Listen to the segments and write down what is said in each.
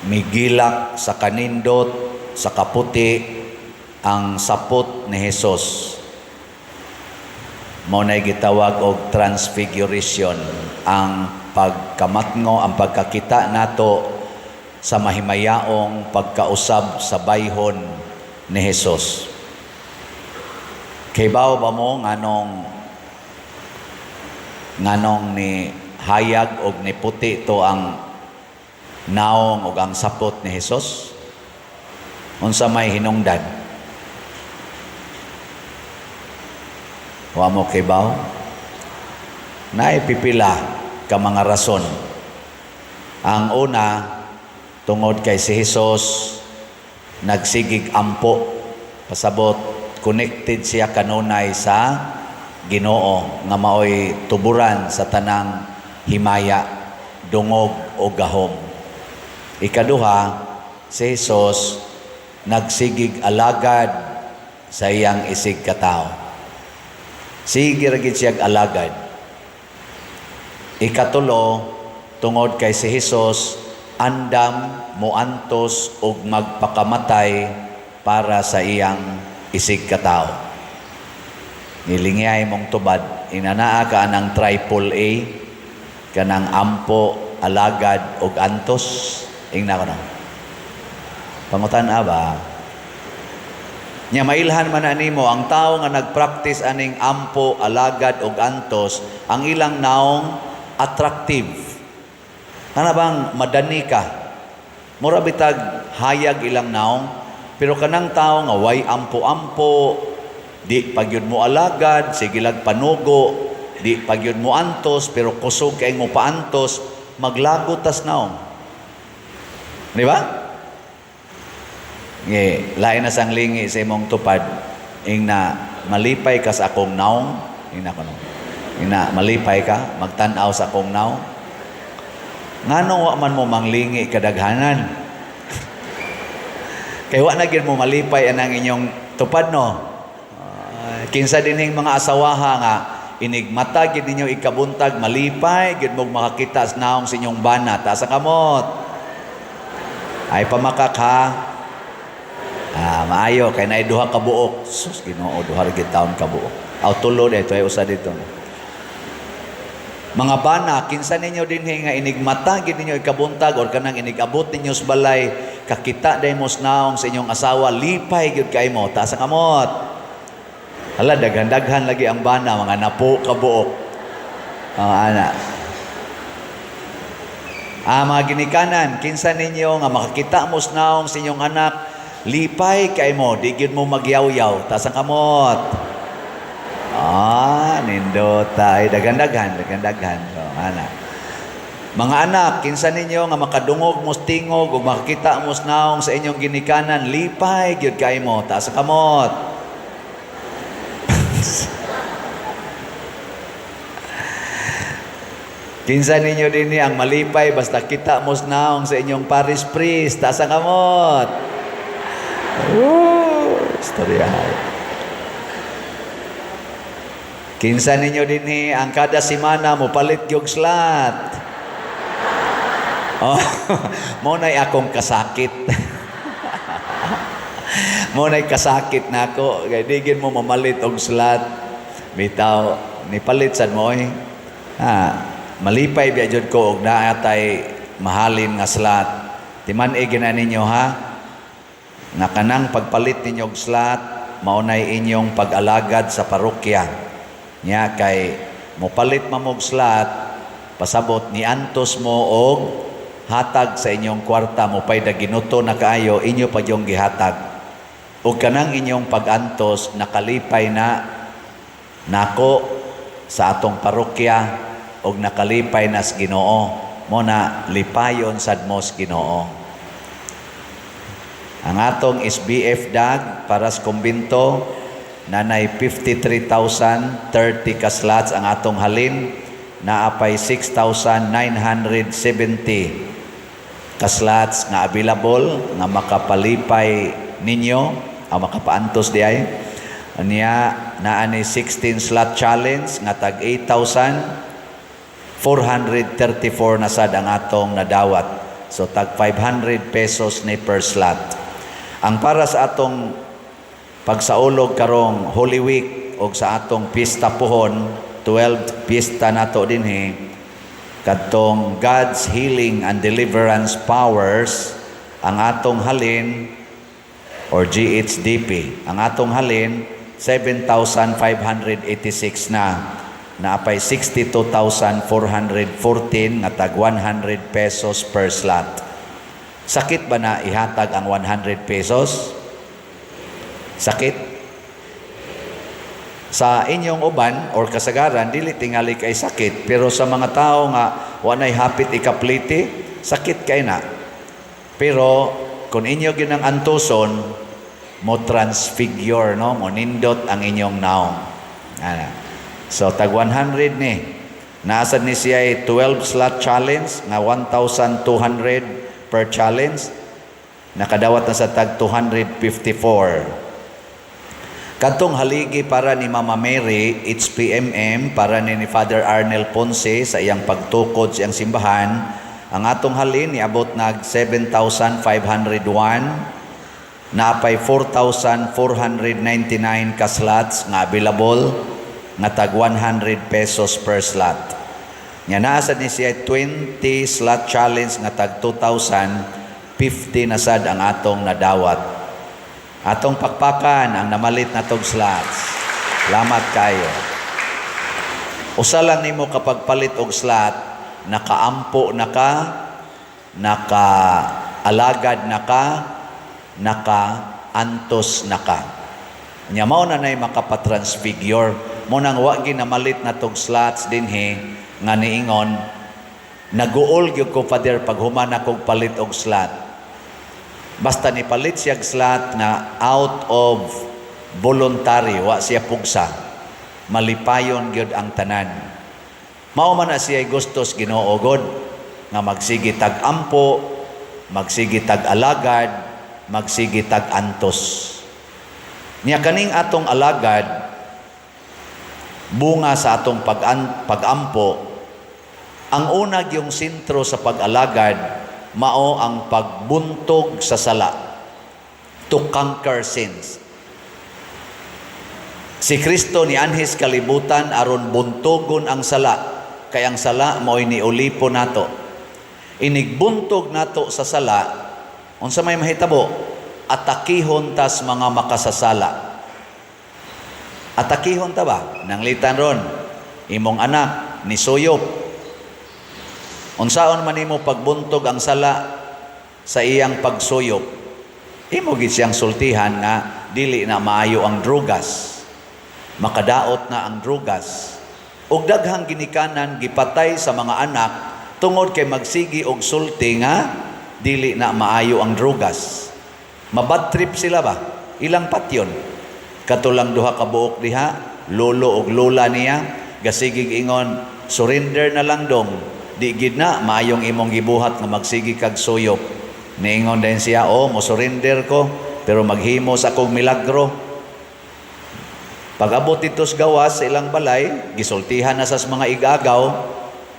migilak sa kanindot, sa kaputi, ang sapot ni Hesus. Mao nay gitawag og transfiguration, ang pagkamatngo, ang pagkakita nato sa mahimayaong pagkausab sa bayhon ni Hesus. Kaybaw ba mo nganong ni hayag og ni puti to ang naong og ang sapot ni Hesus? Unsa may hinungdan? Wa mo kaybaw? Naipipila ka mga rason. Ang una, tungod kay si Hesus nagsigig ampo, pasabot connected siya kanunay sa Ginoo nga maoy tuburan sa tanang himaya, dungog o gahom. Ikaduha, si Hesus nagsigig alagad sa iyang isig katao. Sige ra gid siya alagad. Ikatulo, tungod kay si Hesus andam moantos og magpakamatay para sa iyang isig katao. Nilingay mong tubad, inanaa ka ng triple A, kanang ampo, alagad, og antos. Ingna ko na. Pangutan-a ba? Nya mailhan man animo ang tao nga nagpractice aning ampo, alagad, og antos, ang ilang naong attractive. Ano bang madani ka? Mura bitag hayag ilang naong, pero kanang tao nga way ampo-ampo, di pagyud mo alagad, sige lag panugo, di pagyud mo antos, pero kusog kay mo paantos, maglagot tas naong. Di ba? Lain na sang lingi sa imong tupad, ing na malipay ka sa akong naong, ing na malipay ka, magtanaw sa akong naong. Nganong wa man mo manglingi kadaghanan? Kaya wa na gid mo malipay anang inyong tupad, no? Kinsa dining mga asawaha nga inigmata gid ninyo ikabuntag, malipay gid mo makakita sa naong sa inyong bana, ta sa kamot. Ay pamakak ha. Maayo kay naay duha ka buok. Sus Ginoo, duha ra gid taon ka buok. Aw tulo dito ay usa dito. Mga bana, kinsa ninyo dinhi nga inigmata gid ninyo ikabuntag or kanang inigabot ninyo sa balay, kakita day mo naong sa inyong asawa, lipay gyud kay mo, ta sa kamot. Hala, daghan-daghan lagi ang bana, mga napo kabuok. Ana. Mga ginikanan, kinsa ninyo nga makakita mo naong sa inyong anak, lipay kay mo, di gyud mo magyaw-yaw, ta sa kamot. Nindot ay daghan-daghan. So, ana. Mga anak, kinsa ninyo nga makadungog mo tingog ug makakita mo naong sa inyong ginikanan, lipay gyud kay mo, ta sa kamot. Kinsa ninyo dinhi ang malipay basta kita mo naong sa inyong paris priest, ta sa kamot. Istorya. Kinsa ninyo dinhi ang kada semana mo palit gyud slat. Mo nay akong kasakit. Mo nay kasakit nako kay di gid mo mamalit og slat. Bitaw ni palit sad mo malipay biya jud ko og naatay mahalin nga slat. Timan-i gina ninyo ha. Nga kanang pagpalit ninyo og slat mao nay inyong pag-alagad sa parokya. Nya kay mopalit mamog slat, pasabot ni antos mo og hatag sa inyong kwarta mo pay ginuto na kaayo inyo pa yung gihatag. Ug kanang inyong pag-antos nakalipay na nako sa atong parokya og nakalipay na sa Ginoo. Mo na lipayon sad mo sa Ginoo. Ang atong SBF dag para sa kumbinto nanay 53,030 ka slots ang atong halin, naapay 6,970 ka slots nga available nga makapalipay ninyo o makapaantos di ay. Niya naani 16 slot challenge nga tag 8,434 na sad ang atong nadawat. So tag 500 pesos ni per slot. Ang para sa atong pagsaulog karong Holy Week o sa atong pista pohon, 12th pista nato dinhi, kadtong God's Healing and Deliverance Powers, ang atong halin or GHDP, ang atong halin 7,586 na apay 62,414 nga tag 100 pesos per slot. Sakit ba na ihatag ang 100 pesos? Sakit? Sa inyong uban or kasagaran, dili tingali kay sakit. Pero sa mga tao nga wanay hapit ikapliti, sakit kay na. Pero kung inyo ginang antuson, mo transfigure, no? Mo nindot ang inyong naong. So, tag 100 ni. Naasad ni siya ay 12 slot challenge, nga 1,200 per challenge. Nakadawat na sa tag 254. Kadtong haligi para ni Mama Mary, HPMM, para ni Father Arnel Ponce sa iyang pagtukod sa iyang simbahan, ang atong halin niabot nag 7,501, naapay 4,499 ka slots nga available, nga tag 100 pesos per slot. Nga naasad ni siya 20 slot challenge nga tag 2,050 na sad ang atong nadawat. Atong pakpakan ang namalit na tong slots. Salamat kayo. Usa lang nimo kapag palit og slot, nakaampo na ka, naka-alagad na ka, naka-antos na ka. Nya mao na nay makapatransfigure. Mo nang wa ginamalit na tong slots dinhi nga niingon, naguol gyud ko Father pag human akong palit og slot. Basta ni palit siya slot na out of voluntary, wa siya pugsa. Malipayon gyud ang tanan. Mao man na siya gustos Ginoo God nga magsigi tag ampo, magsigi tag alagad, magsigi tag antos. Niya kaning atong alagad, bunga sa atong pagampo, ang unag yung sentro sa pag-alagad, mao ang pagbuntog sa sala, to conquer sins. Si Kristo ni anhis kalibutan aron buntogon ang sala, kay ang sala mao'y niulipo nato. Inigbuntog nato sa sala, unsa may mahitabo, atakihon tas mga makasasala. Atakihon ta ba? Nanglitan ron, imong anak ni suyop. Unsaon man imo pagbuntog ang sala sa iyang pagsuyop, imo gid siyang sultihan nga dili na maayo ang drugas. Makadaot na ang drugas. Og daghang ginikanan gipatay sa mga anak tungod kay magsigi og sulti nga dili na maayo ang drugas. Mabad trip sila ba? Ilang patyon? Katulang duha ka buok diha, lolo og lola niya, gasigig ingon, surrender na lang dong. Di gid na maayong imong gibuhat nga magsigi kag suyop. Niingon din siya, mo surrender ko, pero maghimo sa akong milagro. Pag abot itos gawas sa ilang balay, gisultihan na sa mga igagaw,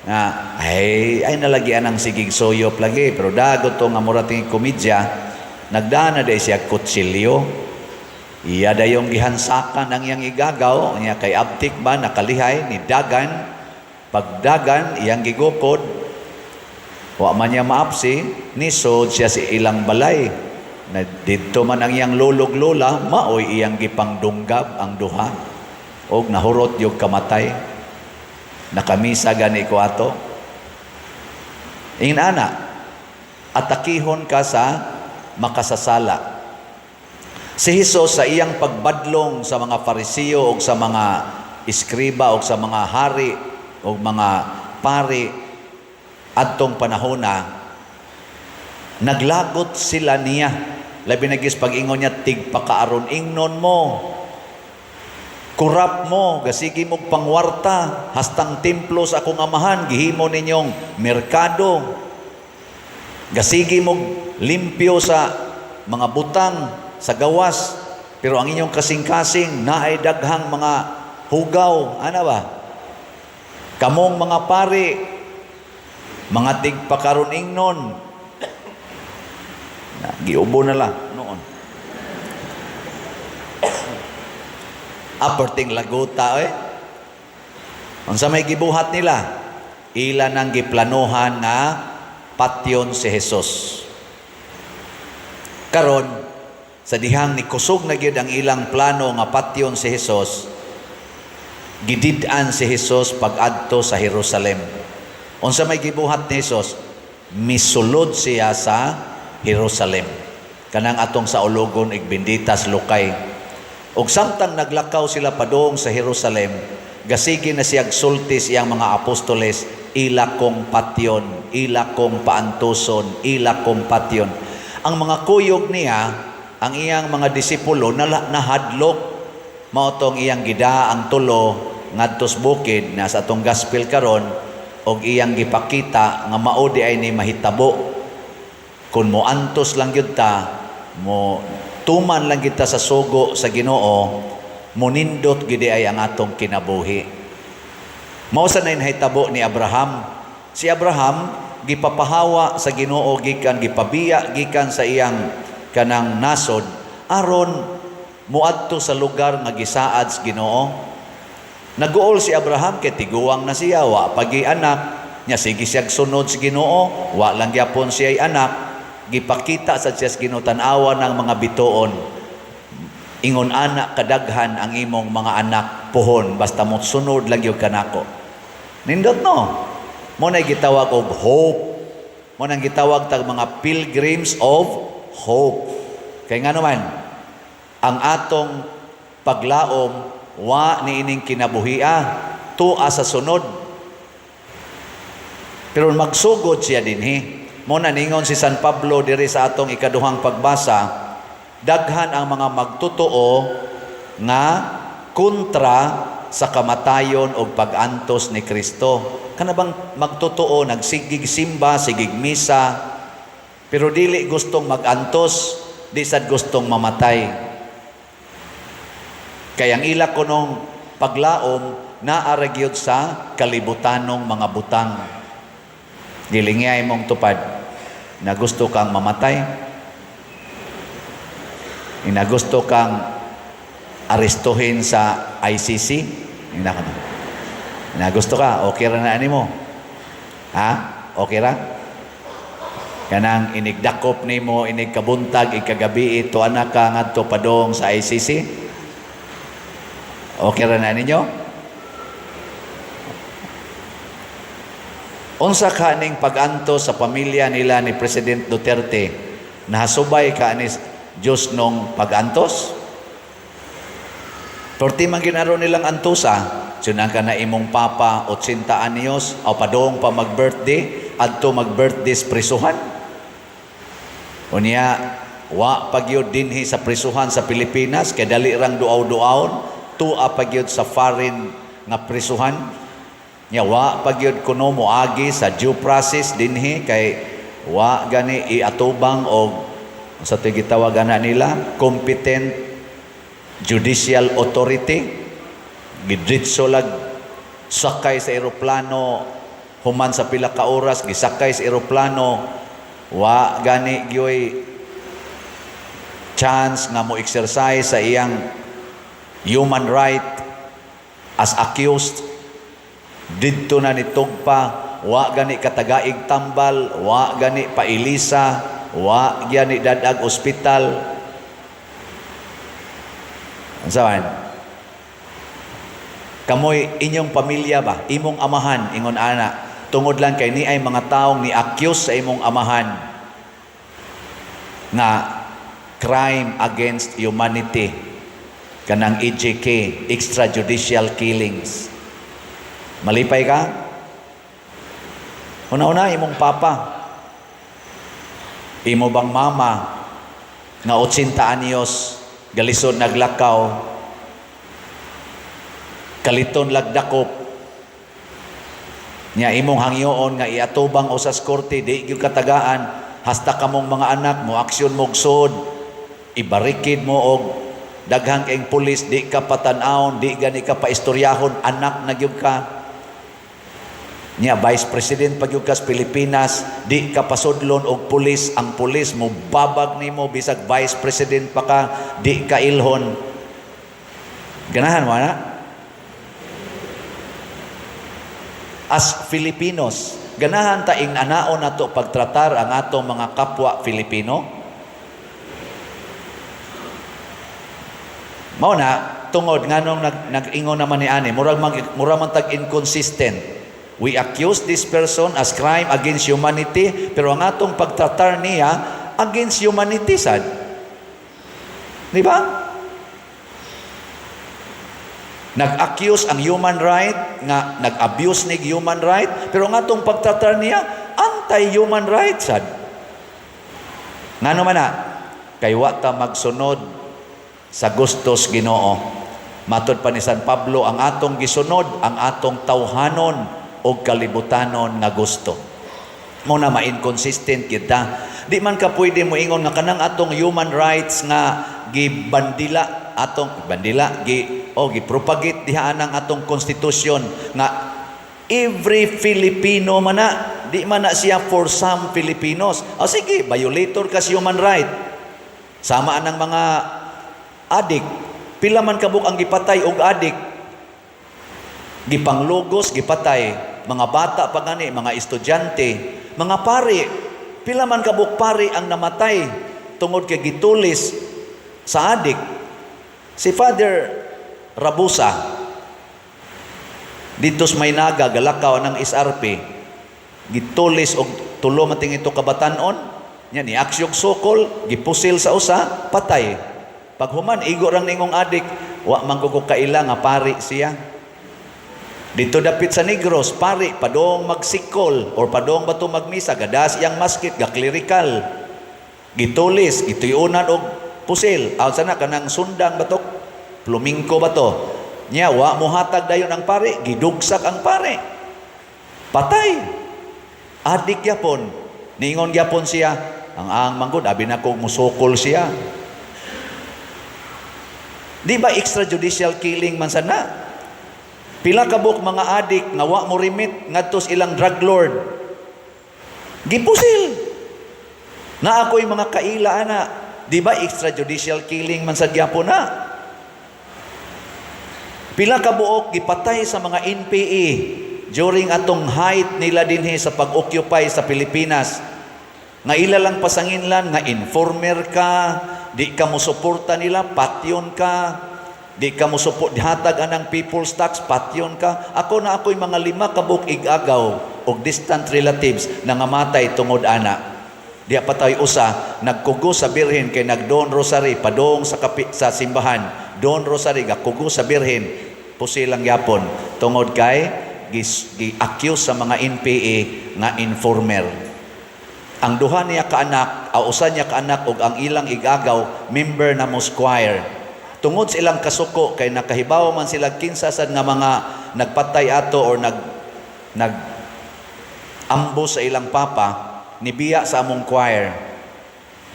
nga, ay nalagian ang sigig suyop lagi, pero dagot to nga murating komedya, nagdaan na day siya kutsilyo. Iya dayong gihansakan ang iyang igagaw, niya kay abtik ba nakalihay ni dagan. Pagdagan iyang gigukod, wa man niya maapsi, nisod siya si ilang balay. Na didto man ang iyang lulog lola, maoy iyang gipangdunggab ang duha. Og nahurot yung kamatay. Nakamisa gani ko ato. Ingana, atakihon ka sa makasasala. Si Hesus sa iyang pagbadlong sa mga Fariseo o sa mga iskriba o sa mga hari o mga pari adtong panahona, naglagot sila niya. Labi na gis pag-ingon niya, tigpakaaron ingnon mo. Kurap mo, gasigi mong pangwarta, hastang templo sa akong amahan, gihimo ninyong merkado. Gasigi mong limpyo sa mga butang, sa gawas, pero ang inyong kasing-kasing naay daghang mga hugaw. Ano ba? Kamong mga pari, mga tigpakaron ingnon, Giubo na lang noon. Aperting laguta unsa may gibuhat nila? Ila nang giplanuhan nga patyon si Jesus. Karon sa dihang ni kusog na gyud ang ilang plano nga patyon si Jesus, gidid-an si Jesus pag-adto sa Jerusalem. Unsa may gibuhat ni Jesus? Misulod siya sa Jerusalem. Kanang atong sa ulogon igbinditas Lukay. Ug samtang naglakaw sila padung sa Jerusalem, gasigi na siyag sulti siyang mga apostoles, ila kong patyon, ila kong paantuson, ila kong patyon. Ang mga kuyog niya, ang iyang mga disipulo nahadlok, mao tong iyang gida ang tulo ngadtos bukid na sa atong gospel karon, og iyang gipakita nga maudi ay ni mahitabo. Kung mo antos lang gyud ta, mo tuman lang kita sa sugo sa Ginoo, munindot gid ay ang atong kinabuhi. Mao sa nahitabo ni Abraham. Si Abraham gipapahawa sa Ginoo gikan gipabiya gikan sa iyang kanang nasod aron muadto sa lugar nga gisaad sa Ginoo. Naguol si Abraham kay tiguwang na siya, wa pagi anak nya, sige siyag sunod sa Ginoo, wa lang gyapon siya ay anak. Gipakita sa Diyos ginutanawa ng mga bituon, ingon anak kadaghan ang imong mga anak puhon basta mo sunod lang yung kanako. Nindot no, mo na gitawag og hope, mo nang gitawag tag mga pilgrims of hope. Kay nga naman ang atong paglaom wa niining kinabuhia tua sa sunod, pero magsugod siya dinhi. Muna ningon si San Pablo diri sa atong ikaduhang pagbasa, daghan ang mga magtotoo nga kontra sa kamatayon o pag-antos ni Kristo. Kana bang magtotoo, nagsigig simba, sigig misa, pero dili gustong mag-antos, di sad gustong mamatay. Kaya ang ila ko nung paglaom naaragyod sa kalibutanong mga butang. Gilingay mong tupad na gusto kang mamatay, na gusto kang aristuhin sa ICC, na gusto ka, okay ra na ani mo? Ha? Okay ra? Kanang inigdakop nimo, inigkabuntag, ikagabi ito anak ka ngadto padong sa ICC? Okay ra na ninyo? Unsa kaning pag-antos sa pamilya nila ni President Duterte, nahasubay ka ni Diyos nung pag-antos? Torti man ginaro nilang antusa, sunang ka na imong papa 80 anyos, o padong pa mag-birthday, adto mag-birthday sa prisuhan. Unya, wa pagyod dinhi sa prisuhan sa Pilipinas, kay dali rang duaw-duawon, tua pagyod sa foreign nga prisuhan. Nya wa pagyud kuno moagi sa due process dinhi kay wa gani iatubang og sa gitawagan nila competent judicial authority. Gidritso lag sakay sa eroplano human sa pila ka oras, gisakay sa eroplano, wa gani gyoy chance nga mo exercise sa iyang human right as accused. Didto na nitugpa, wa gani katagaig tambal, wa gani pailisa, wa gani dadag ospital. Ansaman? Kamoy inyong pamilya ba, imong amahan, ingon ana, tungod lang kay ni ay mga taong ni accuse sa imong amahan nga crime against humanity, kanang EJK, extrajudicial killings. Malipay ka? Una-una, imong papa. Imo bang mama nga 80 anyos, galisod naglakaw, kaliton lagdakop, niya imong hangyoon nga iatubang o sa korte, di gyud katagaan, hasta kamong mga anak mo, aksyon mo sod, ibarikid mo og daghang kayong pulis, di ka patanawon, di gani ka paistoryahon, anak na gyud ka. Nya Vice President pagyukas Pilipinas, di ka pasudlon og pulis, ang pulis mo babag nimo bisag Vice President pa ka, di ka ilhon. Ganahan mo na? As Filipinos, ganahan ta ing anaon nato pagtratar ang atong mga kapwa Filipino? Mao na tungod nganong nag-ingon naman ni ani, murag man tag inconsistent. We accuse this person as crime against humanity, pero ang atong pagtratar niya against humanity sad. Di ba? Nag-accuse ang human right, nga nag-abuse ni human right, pero ang atong pagtratar niya anti-human right sad. Ngano man na? Kay wa ta magsunod sa gustos Ginoo. Matod pa ni San Pablo, ang atong gisunod, ang atong tawhanon o kalibutanon nga gusto. Mo na ma-inconsistent kita. Di man ka pwede mo ingon nga kanang atong human rights nga gibandila gipropagate diha ang atong konstitusyon nga every Filipino man na, di man na siya for some Filipinos. O sige, violator ka sa human right. Sama ang mga adik. Pila man kabuk ang gipatay og adik. Gipanglugos, gipatay. Mga bata pa gani, mga estudyante, mga pari. Pila man kabuk pari ang namatay tungod kay gitulis sa adik. Si Father Rabusa dito sa Maynaga, Galakaw ng SRP, gitulis og tulo mating ito kabatanon. Nya ni aksyog sokol, gipusil sa usa, patay. Pag human igo rang ningong adik, wa man ko kaila nga pari siya. Dito dapit sa Negros, pari, padong magsikol or padong bato magmisa, gadas iyang maskit, gaklirikal, gitulis, gituyunan og pusil. Aw sana kanang sundang batok, plumingko bato. Nya wa mohatag dayon ang pari, gidugsak ang pari. Patay. Adik yapon. Ningon yapon siya, ang manggod abi na kog musukol siya. Di ba extrajudicial killing man sana? Pila kabuk mga adik nga wa mo remit ngadto ilang drug lord. Gipusil. Na ako'y mga kaila ana. Di ba extrajudicial killing man sa gyapon na? Pila kabuok gipatay sa mga NPA during atong height nila dinhi sa pag-occupy sa Pilipinas. Nga ila lang pasanginlan nga informer ka, di ka mo suporta nila, patyon ka. Di ka mo support, dihatag anang people's tax, patyon ka. Ako na ako'y mga 5 kabuk igagaw o distant relatives na ngamatay tungod ana. Di patay usa, nagkugo sa birhen kay nagdon rosary, padong sa simbahan, don rosary, gakugo sa birhen, pusilang yapon. Tungod kay, gi-accuse sa mga NPA nga informer. Ang duha niya kaanak, usa niya kaanak og ang ilang igagaw, member na mo choir. Tungod sa ilang kasuko kay nakahibaw man sila kinsa sad nga mga nagpatay ato or nag ambos sa ilang papa, nibiya sa among choir.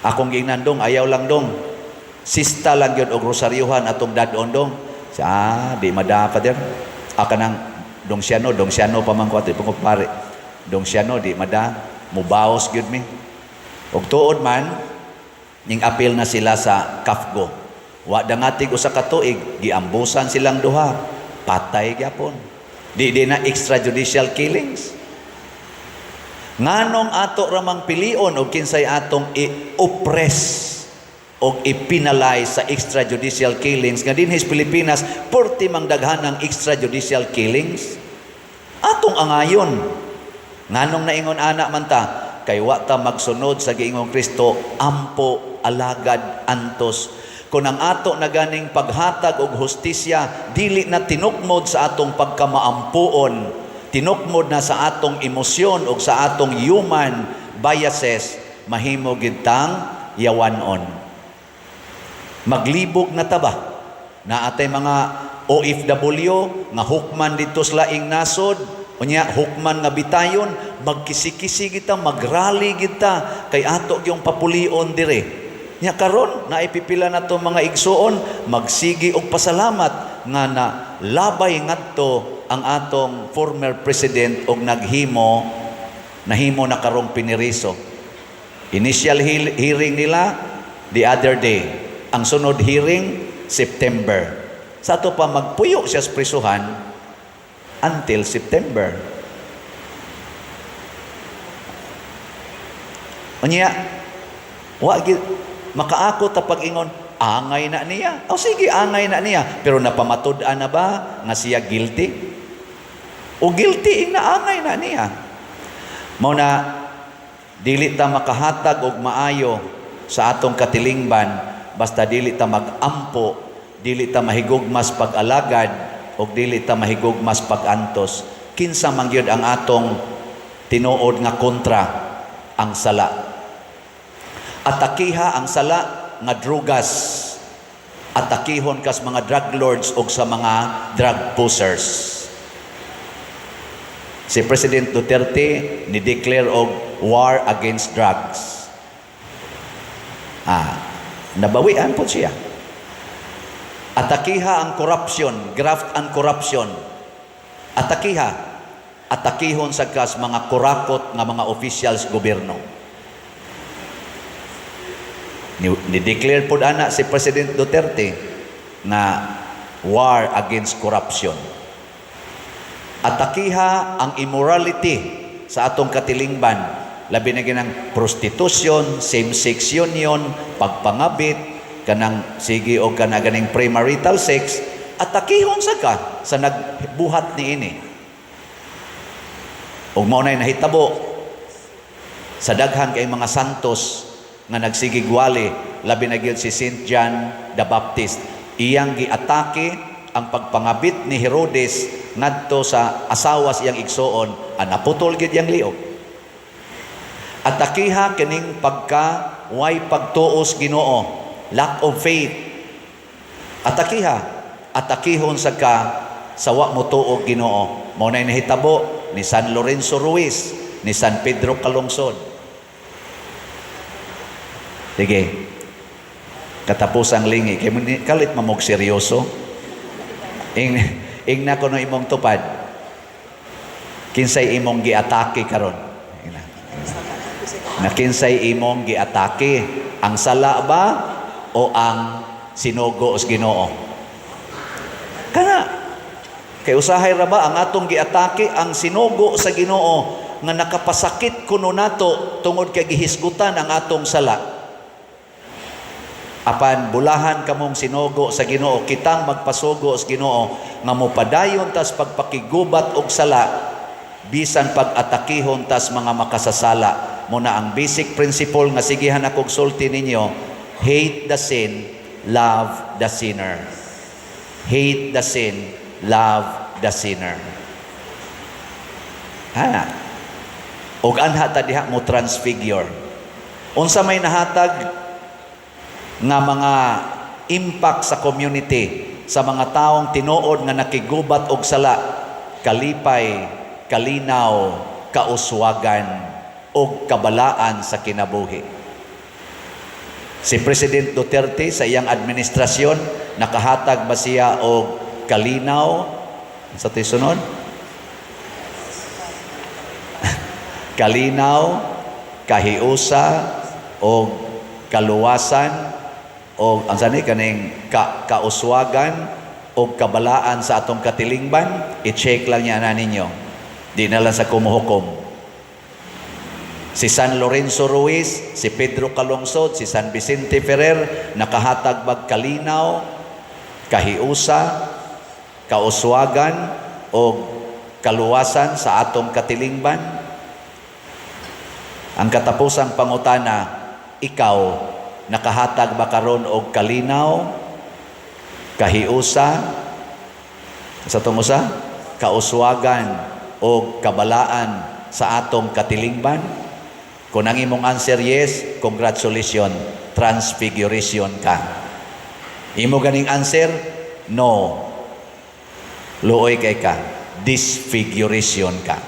Akong ginandong ayaw lang dong. Sista lang yun og rosaryuhan atong dadon dong. Di mada Father. Kanang dong siano pa man ko ato pung pare. Dong siano di mada mubaos gyud mi. Og tuod man ning apil na sila sa Kafgo. Wa dangatig usa ka tuig, giambusan silang duha, patay gyapon. Di na extrajudicial killings. Nganong ato ramang pilion og kinsay atong i-oppress og i-penalize sa extrajudicial killings nga dinhi sa Pilipinas, porti mang daghan ng extrajudicial killings. Atong angayon. Nganong naingon ana man ta, kay wa ta magsunod sa giingong Kristo, ampo, alagad, antos. Kung ang ato na ganing paghatag og hustisya, dili na tinukmod sa atong pagkamaampuon, tinukmod na sa atong emosyon o sa atong human biases, mahimo gintang yawanon. Maglibog na taba na atay mga OFW nga hukman dito sa laing nasod, unya hukman nga bitayon, magkisi-kisi kita, magrally kita, kay ato yung papulion dire. Nya karon na ipipila na to mga igsuon, magsigi og pasalamat nga na labay ngadto ang atong former president og nahimo na karong piniriso. Initial hearing nila the other day. Ang sunod hearing September. Sa ato pa magpuyo siya sa prisuhan until September. Unya, makaako ta pag-ingon, angay na niya. O sige, angay na niya. Pero napamatud-an na ba nga siya guilty? O guilty na angay na niya. Mao na dili ta makahatag og maayo sa atong katilingban basta dili ta magampo, dili ta mahigugmas pag-alagad o dili ta mahigugmas pag-antos. Kinsa man gyud ang atong tinuod nga kontra ang sala. Atakiha ang sala nga drugas. Atakihon kas mga drug lords o sa mga drug pushers. Si President Duterte ni-declare og war against drugs. Nabawian po siya. Atakiha ang corruption, graft and corruption. Atakiha. Atakihon sa kas mga kurakot nga mga officials gobyerno. Ni-declare po ana si President Duterte na war against corruption. Atakiha ang immorality sa atong katilingban. Labi na ginang prostitution, same-sex union, pagpangabit, kanang sige o kanaganing premarital sex, atakihon sa ka sa nagbuhat ni ini. O maunay nahitabo sa daghan kay mga santos nga nagsigigwali, labi na gyud si Saint John the Baptist. Iyang giatake ang pagpangabit ni Herodes ngadto sa asawa siyang igsoon, naputol gyud yang liog. Atakiha kining way pagtuos Ginoo, lack of faith. Atakiha, atakihon sa ka sa wa mo tuog Ginoo. Mao nay nahitabo ni San Lorenzo Ruiz, ni San Pedro Calungsod. Sige, katapusang lingi, kalit mamog seryoso. Ing na ko no imong tupad, kinsay imong giatake karon. Na kinsay imong giatake, ang sala ba o ang sinugo sa Ginoo? Kana, kay usahay ra ba ang atong giatake ang sinugo sa Ginoo nga nakapasakit kuno nato tungod kay gihisgutan ang atong sala. Apan bulahan kamong sinugo sa Ginoo, kitang magpasugo sa Ginoo nga mopadayon tas pagpakigubat og sala bisan pag-atakihon tas mga makasasala. Muna ang basic principle nga sigihan akong sulti ninyo, hate the sin, love the sinner. Hate the sin, love the sinner. Og anha ta diha mo transfigure. Unsa may nahatag nga mga impact sa community, sa mga taong tinuod nga nakigubat og sala, kalipay, kalinaw, kauswagan, og kabalaan sa kinabuhi. Si President Duterte sa iyang administrasyon, nakahatag ba siya og kalinaw? Sa tisunod? Kalinaw, kahiusa, og kaluwasan, o ang sani kaning kauswagan o kabalaan sa atong katilingban. I-check lang niya na ninyo, di na lang sa kumuhukom. Si San Lorenzo Ruiz, si Pedro Calungsod, si San Vicente Ferrer, nakahatag bag kalinaw, kahiusa, kauswagan o kaluwasan sa atong katilingban? Ang katapusang pangutana, ikaw nakahatag ba karon og kalinaw, kahiusa, sa tumusa, kauswagan o kabalaan sa atong katilingban? Kung ang imong answer yes, congratulations, transfiguration ka. Imo ganing answer, no, luoy kay ka, disfiguration ka.